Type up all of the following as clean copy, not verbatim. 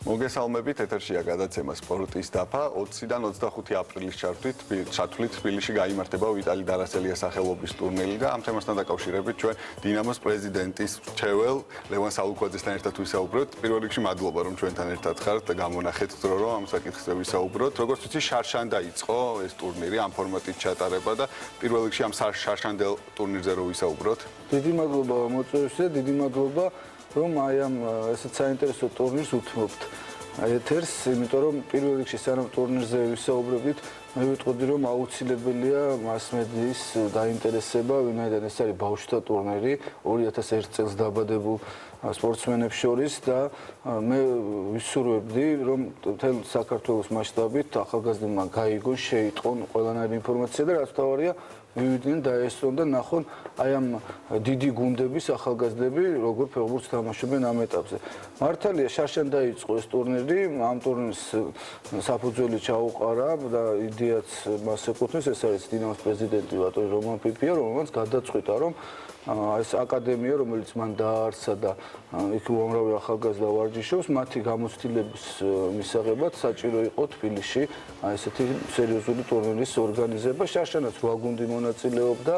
მოგესალმებით, ეთერშია გადაცემა სპორტის დაფა. 20-დან 25 აპრილის ჩათვლით თბილისში გაიმართება ვიტალი დარასელიას სახელობის ტურნირი და ამ თემასთან დაკავშირებით ჩვენ დინამოს პრეზიდენტის მრჩეველ ლევან სალუქვაძესთან ერთად ვისაუბროთ. პირველ რიგში მადლობა რომ ჩვენთან ერთად ხართ და გამონახეთ დრო რომ ამ საკითხზე ვისაუბროთ. როგორც ვიცი, შარშან დაიწყო ეს ტურნირი, ამ ფორმატით ჩატარება და პირველ რიგში ამ შარშანდელ ტურნირზე რო ვისაუბროთ. დიდი მადლობა მოწვევისთვის და დიდი მადლობა რომ აი ამ ესეც საინტერესო ტურნირს უთმობთ ეთერს, იმიტომ რომ პირველ რიგში სანამ ტურნირზე ვისაუბრებით, მე ვიტყოდი რომ აუცილებელია მასმედიის დაინტერესება, ვინაიდან ეს არის ბავშვთა ტურნირი 2001 წელს დაბადებულ სპორტსმენებს შორის და მე ვისურვებდი რომ მთელ საქართველოს მასშტაბით ახალგაზრდებმა გაიგონ, შეიტყონ ყველანაირი ინფორმაცია და რაც თავარია მივიდნენ დაესწრონ და ნახონ აი ამ დიდი გუნდების ახალგაზრდები როგორ ფეხბურთს თამაშობენ ამ ეტაპზე. მართალია შარშან დაიწყო ეს ტურნირი, ამ ტურნირს საფუძველი ჩაუყარა და იდეაც მას ეკუთვნის, ეს არის დინამოს პრეზიდენტი ბატონი რომან პიპია, რომელმაც გადაწყვიტა რომ ეს აკადემია, რომელიც მან დააარსა და იქ უამრავი ახალგაზრდა ვარჯიშობს, მათი გამოცდილების მისაღებად საჭირო იყო თბილისში ესეთი სერიოზული ტურნირის ორგანიზება. შარშანაც 8 გუნდი მონაწილეობდა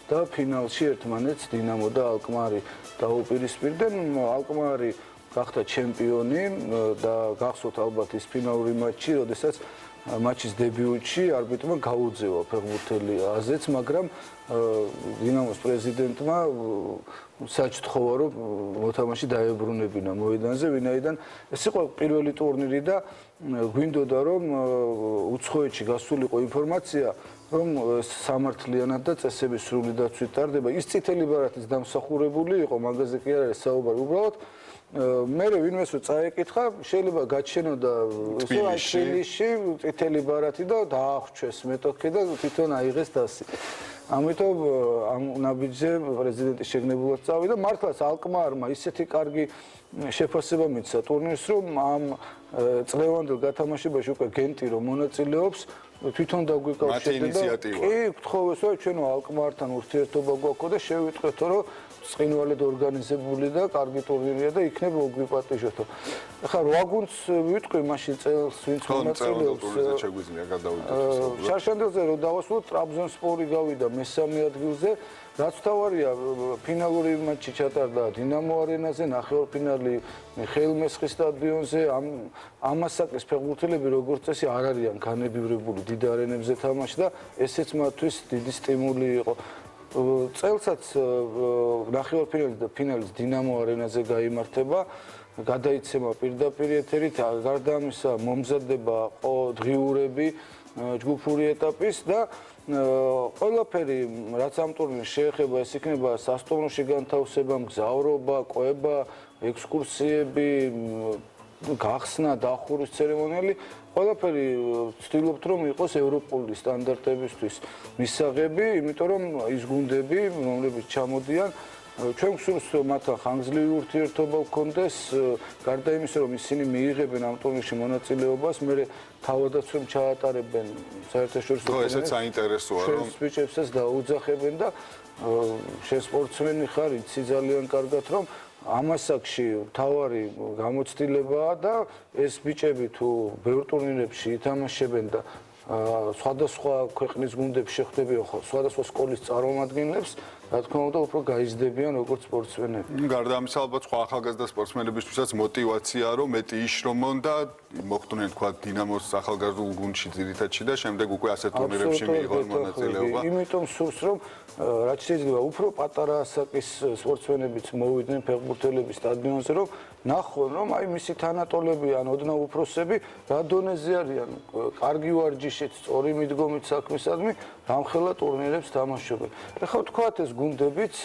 და ფინალში ერთმანეთს დინამო და ალკმარი დაუპირისპირდნენ. ალკმარი გახდა ჩემპიონი და გახსოვთ ალბათ ის ფინალური მატჩი, როდესაც მატჩის დებიუტში არბიტრმა გაუძევა ფეხბურთელი აზეც, მაგრამ დინამოს პრეზიდენტმა საჩთხოვა რომ მოთამაშე დაებრუნებინა მოედანზე, ვინაიდან ეს იყო პირველი ტურნირი და გვინდოდა რომ უცხოეთში გასულიყო ინფორმაცია რომ სამართლიანად და წესების სრული დაცვით ტარდება. ის წითელი ბარათის დამსახურებული იყო, მაგაზე კი არ არის საუბარი, უბრალოდ მე ვინმეს რო წაეკითხა, შეიძლება გაჩენოდა თბილისში წითელი ბარათი და დაახვჩეს მეტოქე და თვითონ აიღეს დასი. ამიტომ ამ ნაბიჯზე პრეზიდენტის შეგნებულად წავიდა. მართლაც ალკმარმა ისეთი კარგი შეფასება მისცა ტურნირს, რომ ამ წლევანდელ გათამაშებაში უკვე გენტი რომ მონაწილეობს, თვითონ დაგვიკავშირდა და კი გთხოვეს რომ ჩვენო ალკმართან ურთიერთობა გვაქვს და შევიტყვეთ რომ წინვალედ ორგანიზებული და კარგი ტურნირია და იქნებ მოგვიპატიჟოთ. ახლა 8 გუნდს ვიტყვი მაშინ წელს ვინც მონაწილეობს. შეგვიძლია გადავიდეთ. შარშანდელზე რო დავასრულოთ, ტრაბზონსპორი გავიდა მესამე ადგილზე. რაც თავარია ფინალური მატჩი ჩატარდა დინამო არენაზე, ნახევარფინალი მიხეილ მესხის სტადიონზე. ამასაკის ფეხბურთელები როგორც წესი არ არიან განებივრებული დიდ არენებზე თამაში და ესეც მათთვის დიდი სტიმული იყო. წელსაც ნახევარფინალი და ფინალის დინამო არენაზე გაიმართება. გადაიცემა პირდაპირ ეთერით, გარდა ამისა მომზადდება დღიურები ჯგუფური ეტაპის და ყველაფერი რაც ამ ტურნირს შეეხება, ეს იქნება სასტუმროში განთავსება, მგზავრობა, კვება, ექსკურსიები, გახსნა, დახურის ცერემონიალი, ყველაფერი ვცდილობთ რომ იყოს ევროპული სტანდარტებისთვის მისაღები, იმიტომ რომ ის გუნდები, რომლებიც ჩამოდიან, ჩვენ გვსურს მათთან ხანგრძლივი ურთიერთობა გქონდეს, გარდა იმისა რომ ისინი მიიღებენ ამ ტურნირში მონაწილეობას, მერე თავადაც რომ ჩაატარებენ საერთაშორისო ტურნირს. ესეც საინტერესოა რომ ბიჭებსაც დაუძახებენ და შენ სპორტსმენი ხარ, იცი ძალიან კარგად რომ ამასაკში თავარი გამოცდილებაა და ეს ბიჭები თუ ბევრ ტურნირებში ითამაშებენ და სხვადასხვა ქვეყნის გუნდებს შეხვდებიან, სხვადასხვა სკოლის წარმომადგენლებს, რა თქმა უნდა, უფრო გაიზრდებიან როგორც სპორტსმენები. გარდა ამისა, ალბათ სხვა ახალგაზრდა სპორტსმენებისთვისაც მოტივაციაა, რომ მეტი იშრომონ და მოხვდნენ თქვა დინამოს ახალგაზრდულ გუნდში ძირითადში და შემდეგ უკვე ასეთ ტურნირებში მიიღონ მონაწილეობა. იმიტომ სურს, რომ რაც შეიძლება უფრო პატარა ასაკის სპორტსმენებიც მოვიდნენ ფეხბურთელების სტადიონზე, რომ ნახონ, რომ აი მისი თანატოლები ან ოდნავ უფროსები რა დონეზე არიან, კარგი ვარჯიშით, სწორი მიდგომით საქმისადმი, რამხელა ტურნირებს თამაშობენ. ეხლა ვთქვათ ეს გუნდებიც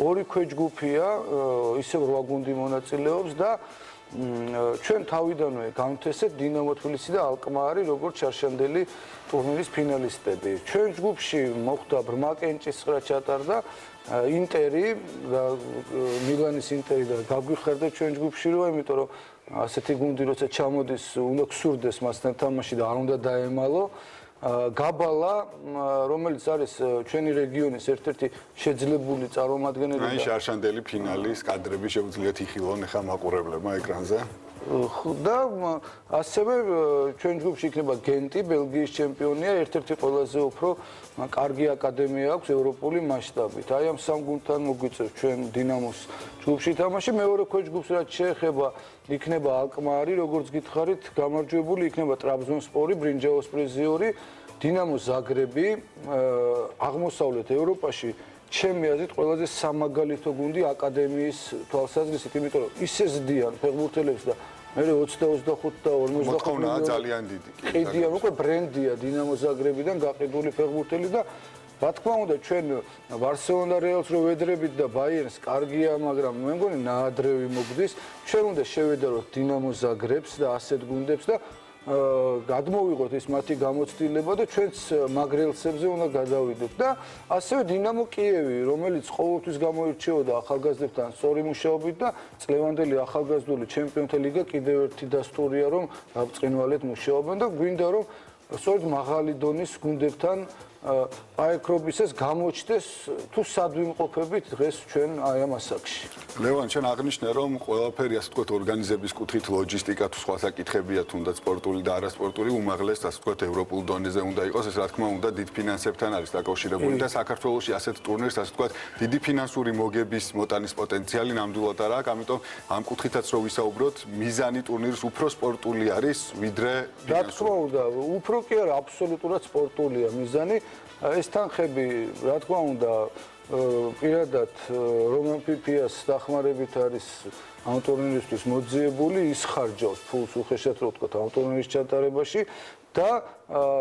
ორი ქვეჯგუფია, ისევ 8 გუნდი მონაწილეობს და ჩვენ თავიდანვე გამთესეთ დინამო თბილისი და ალკმარი როგორც შარშანდელი ტურნირის ფინალისტები. ჩვენ ჯგუფში მოხდა ბრმა კენჭისყრა ჩატარდა ინტერი და მილანის ინტერი და გაგვიხარდა ჩვენ ჯგუფში რო, იმიტომ რომ ასეთი გუნდი როცა ჩამოდის, უნდა გსურდეს მასთან თამაში და არ უნდა დაემალო. გაბალა, რომელიც არის ჩვენი რეგიონის ერთ-ერთი შეძლებული წარმომადგენელი. აი შარშანდელი ფინალის კადრები შეუძლიათ იხილონ ახლა მაყურებლებმა ეკრანზე. და ასევე ჩვენ ჯგუფში იქნება გენტი, ბელგიის ჩემპიონია, ერთ-ერთი ყველაზე უფრო კარგი აკადემია აქვს ევროპული მასშტაბით. აი ამ სამ გუნდთან მოგვიწევს ჩვენ დინამოს ჯგუფში თამაში. მეორე ქვეჯგუფს რაც შეეხება, იქნება ალკმარი, როგორც გითხარით, გამარჯვებული იქნება ტრაბზონსპორი, ბრინჯაოს პრიზიორი, დინამო ზაგრები, აღმოსავლეთ ევროპაში ჩემი აზრით ყველაზე სამაგალითო გუნდი აკადემიის თვალსაზრისით, იმიტომ რომ ისე ზდიან ფეხბურთელებს და მე 20-25 და 45 მოთხოვნაა ძალიან დიდი. ყიდიან, უკვე ბრენდია დინამო ზაგრებიდან გაყიდული ფეხბურთელი და რა თქმა უნდა ჩვენ ბარსელონა რეალს რო ვედრებით და ბაიერნს კარგია, მაგრამ მე მგონი ნაადრევი მოგდის. ჩვენ უნდა შევედაროთ დინამო ზაგრებს და ასეთ გუნდებს და გადმოვიღოთ ეს მათი გამოცდილება და ჩვენც მაგრელსებზე უნდა გადავიდეთ და ასევე დინამო კიევი, რომელიც ყოველთვის გამოირჩეოდა ახალგაზრდებთან სწორი მუშაობით და წლევანდელი ახალგაზრდული ჩემპიონთა ლიგა კიდევ ერთი დასტურია, რომ დაბრწყინვალედ მუშაობენ და გვინდა რომ სწორედ მაღალი დონის გუნდებთან აეკრობისას გამოჩნდეს თუ სად ვიმყოფებით დღეს ჩვენ აი ამ ასაკში. ლევან, ჩვენ აღნიშნე რომ ყველაფერი ასე ვთქვათ ორგანიზების კუთხით ლოჯისტიკა თუ სხვა საკითხებია თუნდაც სპორტული და არასპორტული უმაღლეს ასე ვთქვათ ევროპულ დონეზე უნდა იყოს ეს რა თქმა უნდა დიდ ფინანსებთან არის დაკავშირებული და საქართველოში ასეთ ტურნირს ასე ვთქვათ დიდი ფინანსური მოგების მოტანის პოტენციალი ნამდვილად არ აქვს, ამიტომ ამ კუთხითაც რო ვისაუბროთ, მიზანი ტურნირის უფრო სპორტული არის ვიდრე რა თქმა უნდა, უფრო კი არა აბსოლუტურად სპორტულია მიზანი. ეს თანხები, რა თქმა უნდა, პირადად რომან ფიფიას დახმარებით არის ამ ტურნირისთვის მოძიებული, ის ხარჯავს ფულს უხეშად რო ვთქვათ ამ ტურნირის ჩატარებაში და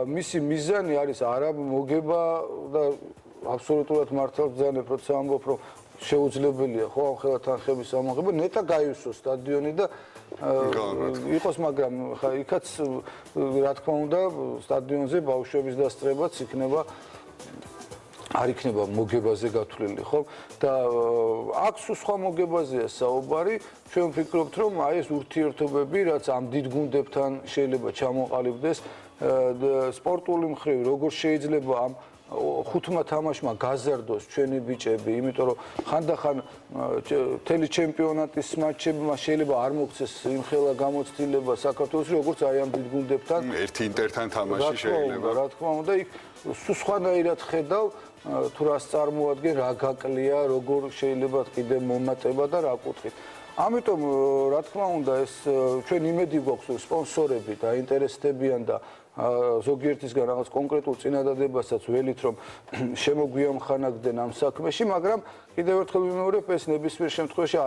მისი მიზანი არის არა მოგება და აბსოლუტურად მართალ ბრძანებ, როცა ამბობ, რომ შეუძლებელია ხო ამ ხელა თანხების ამოღება, ნეტა გაივსოს სტადიონი და იყოს, მაგრამ ხა იქაც რა თქმა უნდა სტადიონზე ბავშვების დასწრებაც იქნება არ იქნება მოგებაზე გათვლილი, ხო? და აქ სხვა მოგებაზეა საუბარი, ჩვენ ვფიქრობთ, რომ აი ეს ურთიერთობები, რაც ამ დიდ გუნდებთან შეიძლება ჩამოყალიბდეს, სპორტული მხრივ როგორ შეიძლება ამ ხუთმა თამაშმა გაზარდოს ჩვენი ბიჭები, იმიტომ რომ ხანდახან მთელი ჩემპიონატის მატჩებმა შეიძლება არ მოგცეს იმხელა გამოცდილება საქართველოში, როგორც აი ამ დიდ გუნდებთან. ერთი ინტერთან თამაში შეიძლება. რა თქმა უნდა, იქ სხვანაირად ხედავ თუ რას წარმოადგენ, რა გაკლია, როგორ შეიძლება კიდე მომატება და რა კუთხით. ამიტომ რა თქმა უნდა ეს ჩვენ იმედი გვაქვს, რომ სპონსორები დაინტერესდებიან და ზოგიერთისგან რაღაც კონკრეტულ წინადადებასაც ველით რომ შემოგვიამხანაგდნენ ამ საქმეში, მაგრამ კიდევ ერთხელ ვიმეორებ, ეს ნებისმიერ შემთხვევაში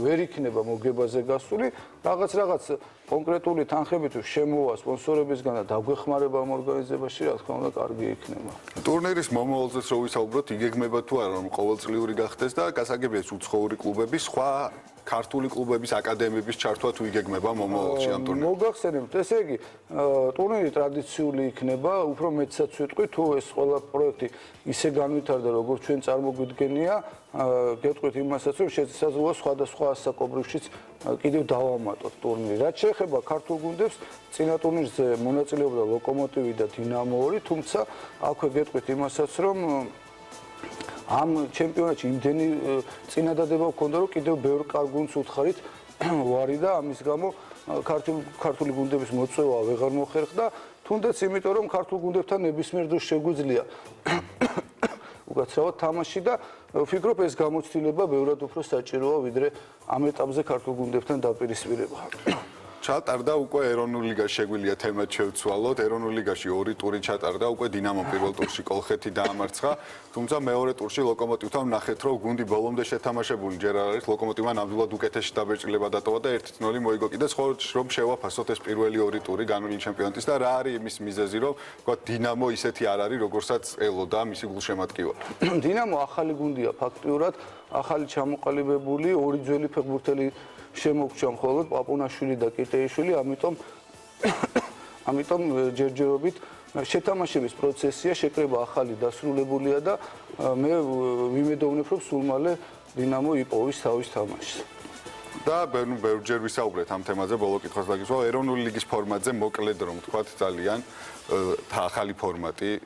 ვერ იქნება მოგებაზე გასული, რაღაც კონკრეტული თანხები თუ შემოვა სპონსორებისგან და დაგვეხმარება ამ ორგანიზებაში, რა თქმა უნდა, კარგი იქნება. ტურნირის მომავალზეც რო ვისაუბროთ, იგეგმება თუ არა რომ ყოველწლიური გახდეს და გასაგებია უცხოური კლუბები, სხვა ქართული კლუბების აკადემიების ჩართვა თუ იგეგმება მომავალში ამ ტურნირში. მოგახსენებთ, ესე იგი, ტურნირი ტრადიციული იქნება, უფრო მეტსაც ვიტყვი, თუ ეს ყველა პროექტი ისე განვითარდა, როგორც ჩვენ წარმოგვიდგენია, გეტყვით იმასაც, რომ შესაძლოა სხვადასხვა ასაკობრივშიც კიდევ დავამატოთ ტურნირი. რაც შეეხება ქართულ გუნდებს, წინა ტურნირზე მონაწილეობდა ლოკომოტივი და დინამო 2, თუმცა აქვე გეტყვით იმასაც, რომ ამ ჩემპიონატში იმდენი წინადადება ჰქონდა, რომ კიდევ ბევრ კარგ გუნდს უთხარით ვარი და ამის გამო ქართული გუნდების მოწვევა ვეღარ მოხერხდა, თუნდაც იმიტომ, რომ ქართულ გუნდებთან ნებისმიერ დროს შეგვიძლია უკაცრავად თამაში და ვფიქრობ ეს გამოცდილება ბევრად უფრო საჭიროა, ვიდრე ამ ეტაპზე ქართულ გუნდებთან დაპირისპირება. ჩატარდა უკვე ეროვნულ ლიგაში შეგვიძლია თემად შევცვალოთ. ეროვნულ ლიგაში 2 ტური ჩატარდა, უკვე დინამო პირველ ტურში კოლხეთი დაამარცხა, თუმცა მეორე ტურში ლოკომოტივთან ნახეთ, რომ გუნდი ბოლომდე შეთამაშებული ჯერ არ არის, ლოკომოტივმა ნამდვილად უკეთესი დაბეჭდილება დატოვა და 1-0 მოიგო. კიდე სხვა რომ შევაფასოთ ეს პირველი 2 ტური განვლილი ჩემპიონატის და რა არის იმის მიზეზი, რომ თქვა დინამო ისეთი არ არის, როგორცაც ელოდა მისი გულშემატკივარი. დინამო ახალი გუნდია ფაქტიურად, ახალი ჩამოყალიბებული, ორი ძველი ფეხბურთელი შემოგჩა მხოლოდ პაპუნაშვილი და კიტეიშვილი, ამიტომ ჯერჯერობით შეთამაშების პროცესია, შეკრება ახალი დასრულებულია და მე ვიმედოვნებ, რომ სულ მალე დინამო იპოვის თავის თამაშს. და ბევრჯერ ვისაუბრეთ ამ თემაზე, ბოლო კითხვას დაგისვა, ეროვნული ლიგის ფორმატზე მოკლედ რომ თქვათ ძალიან ახალი ფორმატი.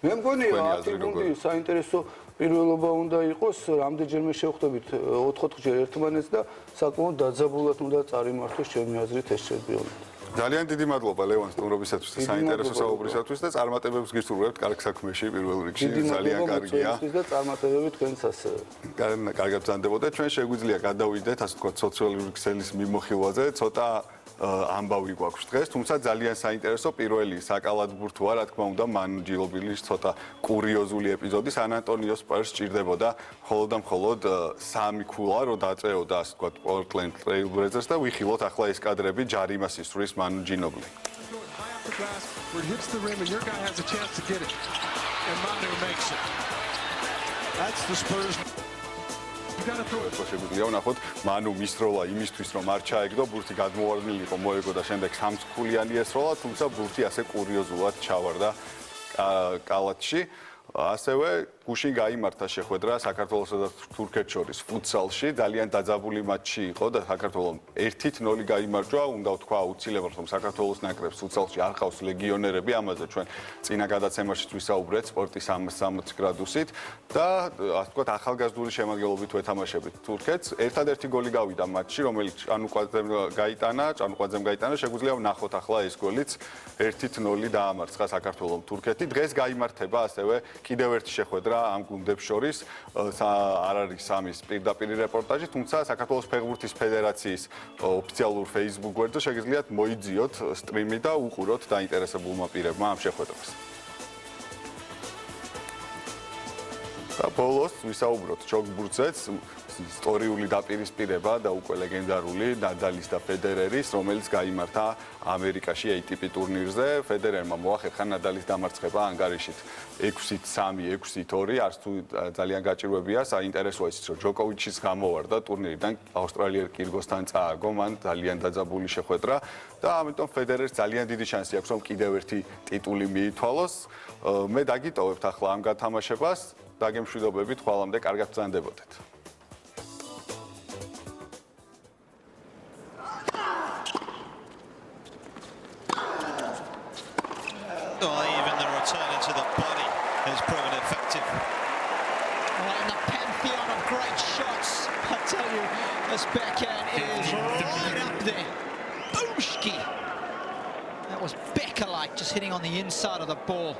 მე მგონია 10 გუნდი საინტერესო პირველობა უნდა იყოს, რამდენჯერმე შევხვდებით 4-4-ჯერ ერთმანეთს და საკმაოდ დაძაბულად უნდა წარიმართოს ჩემი აზრით ეს ჩემპიონატი. ძალიან დიდი მადლობა ლევან სტუმრობისათვის და საინტერესო საუბრისათვის და წარმატებებს გისურვებთ კარგ საქმეში პირველ რიგში. ძალიან კარგია. და წარმატებები თქვენს ასევე. კარგად ბრძანდებოდეთ. ჩვენ შეგვიძლია გადავიდეთ, ასე ვთქვათ, სოციალური ქსელის მიმოხილვაზე, ცოტა ამბავი გვაქვს დღეს, თუმცა ძალიან საინტერესო პირველი საკალათბურთოა, რა თქმა უნდა, მან ჯილობილის ცოტა კურიოზული ეპიზოდი სან ანტონიოს სპარს ჭირდებოდა მხოლოდ და მხოლოდ 3 ქულა, რომ დაწეოდა, ასე ვთქვათ, პორტლენდ ტრეილ ბლეზერსს და ვიხილოთ ახლა ეს კადრები ჯარიმას ისვრის მანუ ჯინობლი. შეგვიძლია ვნახოთ მანუ მისროლა იმისთვის რომ არ ჩაეგდო ბურთი გადმოვარდნილიყო მოეგო და შემდეგ 3 ქულიანი ესროლა თუმცა ბურთი ასე კურიოზულად ჩავარდა კალათში ასევე გუშინ გაიმართა შეხვედრა საქართველოსა და თურქეთს შორის ფუტსალში ძალიან დაძაბული მატჩი იყო და საქართველოს 1-0 გაიმარჯვა უნდა ვთქვა აუცილებლად რომ საქართველოს ნაკრებს ფუტსალში არ ყავს ლეგიონერები ამაზე ჩვენ წინა გადაცემაში ვისაუბრეთ სპორტის 360 გრადუსით და ასე ვთქვათ ახალგაზრდული შემადგენლობით ვეთამაშებით თურქეთს ერთადერთი გოლი გავიდა მატჩში რომელიც ჭანუყვაძემ გაიტანა შეგვიძლია ვნახოთ ახლა ეს გოლიც 1-0 დაამარცხა საქართველოს თურქეთი დღეს გაიმართება ასევე კიდევ ერთი შეხვედრა ამ გუნდებს შორის არ არის სამის პირდაპირ რეპორტაჟი, თუმცა საქართველოს ფეხბურთის ფედერაციის ოფიციალურ Facebook გვერდზე შეგიძლიათ მოიძიოთ სტრიმი და უყუროთ დაინტერესებულმა პირებმა ამ შეხვედრას. და ბოლოს ვისაუბროთ ჩოგბურთზეც ისტორიული დაპირისპირება და უკვე ლეგენდარული ნადალის და ფედერერის, რომელიც გაიმართა ამერიკაში ATP ტურნირზე. ფედერერმა მოახერხა ნადალის დამარცხება ანგარიშით 6-3, 6-2, არც თუ ძალიან გაჭირვებია, საინტერესოა ისიც, რომ ჯოკოვიჩის გამოვარდა ტურნირიდან ავსტრალიელ კირგოსთან წააგო, მან ძალიან დაძაბული შეხვედრა და ამიტომ ფედერერს ძალიან დიდი შანსი აქვს, რომ კიდევ ერთი ტიტული მიითვალოს. მე დაგიტოვებთ ახლა ამ გათამაშებას, დაგემშვიდობებით, ხვალამდე კარგად ბრძანდებოდეთ. Even the return into the body has proven effective. In the pantheon of great shots, I tell you, this backhand is right up there. Boomski! That was Becker-like, just hitting on the inside of the ball.